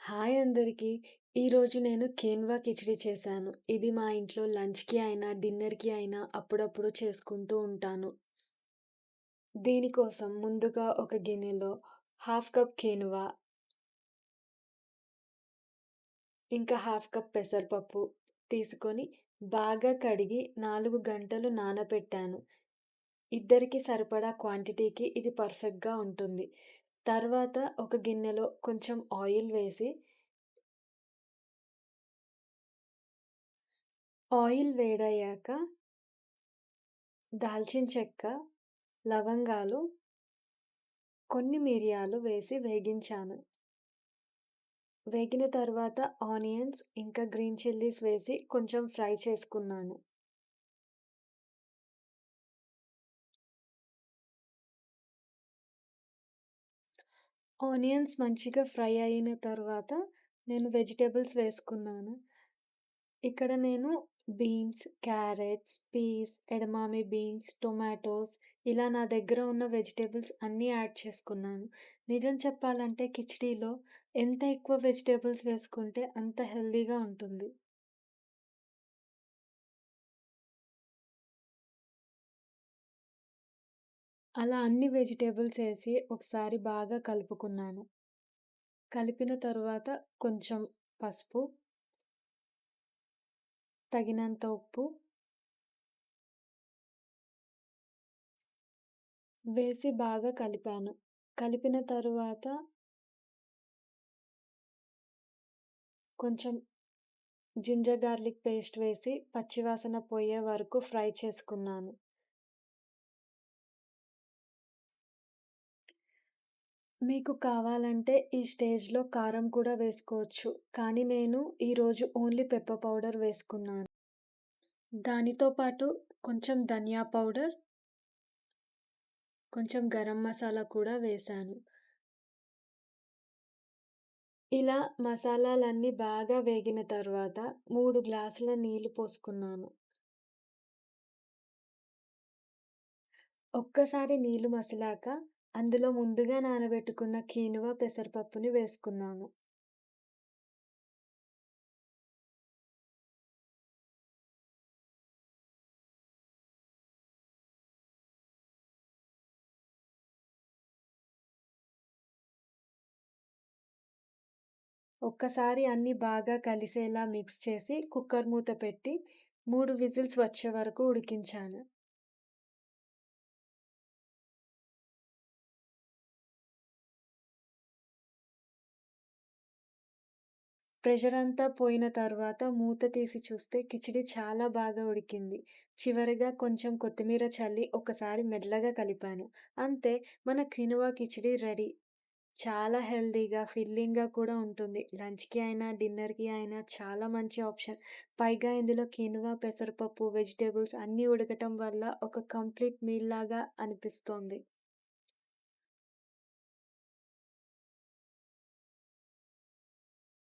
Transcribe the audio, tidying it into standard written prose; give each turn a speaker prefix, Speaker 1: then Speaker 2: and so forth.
Speaker 1: Hi అందరికీ. ఈరోజు నేను కీన్వా కిచిడి చేశాను. ఇది మా ఇంట్లో లంచ్‌కి అయినా, డిన్నర్‌కి అయినా అప్పుడప్పుడు చేసుకుంటూ ఉంటాను. దీనికోసం ముందుగా ఒక గిన్నెలో హాఫ్ కప్ కీనువా, ఇంకా హాఫ్ కప్ పెసరపప్పు తీసుకొని బాగా కడిగి 4 గంటలు నానబెట్టాను. ఇద్దరికి సరిపడా క్వాంటిటీకి ఇది పర్ఫెక్ట్‌గా ఉంటుంది. తర్వాత ఒక గిన్నెలో కొంచెం ఆయిల్ వేసి ఆయిల్ వేడయ్యాక దాల్చిన చెక్క, లవంగాలు, కొన్ని మిరియాలు వేసి వేగించాను. వేగిన తర్వాత ఆనియన్స్, ఇంకా గ్రీన్ చిల్లీస్ వేసి కొంచెం ఫ్రై చేసుకున్నాను. ఆనియన్స్ మంచిగా ఫ్రై అయిన తర్వాత నేను వెజిటబుల్స్ వేసుకున్నాను. ఇక్కడ నేను beans, carrots, peas, edamame beans, tomatoes ఇలా నా దగ్గర ఉన్న వెజిటబుల్స్ అన్నీ యాడ్ చేసుకున్నాను. నిజం చెప్పాలంటే కిచిడీలో ఎంత ఎక్కువ వెజిటబుల్స్ వేసుకుంటే అంత హెల్తీగా ఉంటుంది. అలా అన్ని వెజిటబుల్స్ ఏసి ఒకసారి బాగా కలుపుకున్నాను. కలిపిన తరువాత కొంచెం పసుపు, తగినంత ఉప్పు వేసి బాగా కలిపాను. కలిపిన తరువాత కొంచెం జింజర్ గార్లిక్ పేస్ట్ వేసి పచ్చివాసన పోయే వరకు ఫ్రై చేసుకున్నాను. మీకు కావాలంటే ఈ స్టేజ్‌లో కారం కూడా వేసుకోవచ్చు. కానీ నేను ఈరోజు ఓన్లీ పెప్పర్ పౌడర్ వేసుకున్నాను. దానితో పాటు కొంచెం ధనియా పౌడర్, కొంచెం గరం మసాలా కూడా వేశాను. ఇలా మసాలాలన్నీ బాగా వేగిన తర్వాత 3 గ్లాసుల నీళ్లు పోసుకున్నాను. ఒక్కసారి నీళ్లు మసిలాక అందులో ముందుగా నానబెట్టుకున్న కీనువ, పెసరపప్పుని వేసుకున్నాను. ఒక్కసారి అన్నీ బాగా కలిసేలా మిక్స్ చేసి కుక్కర్ మూత పెట్టి 3 విజిల్స్ వచ్చే వరకు ఉడికించాను. ప్రెషర్ అంతా పోయిన తర్వాత మూత తీసి చూస్తే కిచిడి చాలా బాగా ఉడికింది. చివరగా కొంచెం కొత్తిమీర చల్లి ఒకసారి మెల్లగా కలిపాను. అంతే, మన క్వినోవా కిచిడి రెడీ. చాలా హెల్తీగా, ఫిల్లింగ్‌గా కూడా ఉంటుంది. లంచ్‌కి అయినా, డిన్నర్‌కి అయినా చాలా మంచి ఆప్షన్. పైగా ఇందులో కినువా, పెసరపప్పు, వెజిటబుల్స్ అన్నీ ఉడకటం వల్ల ఒక కంప్లీట్ మీల్ లాగా అనిపిస్తోంది.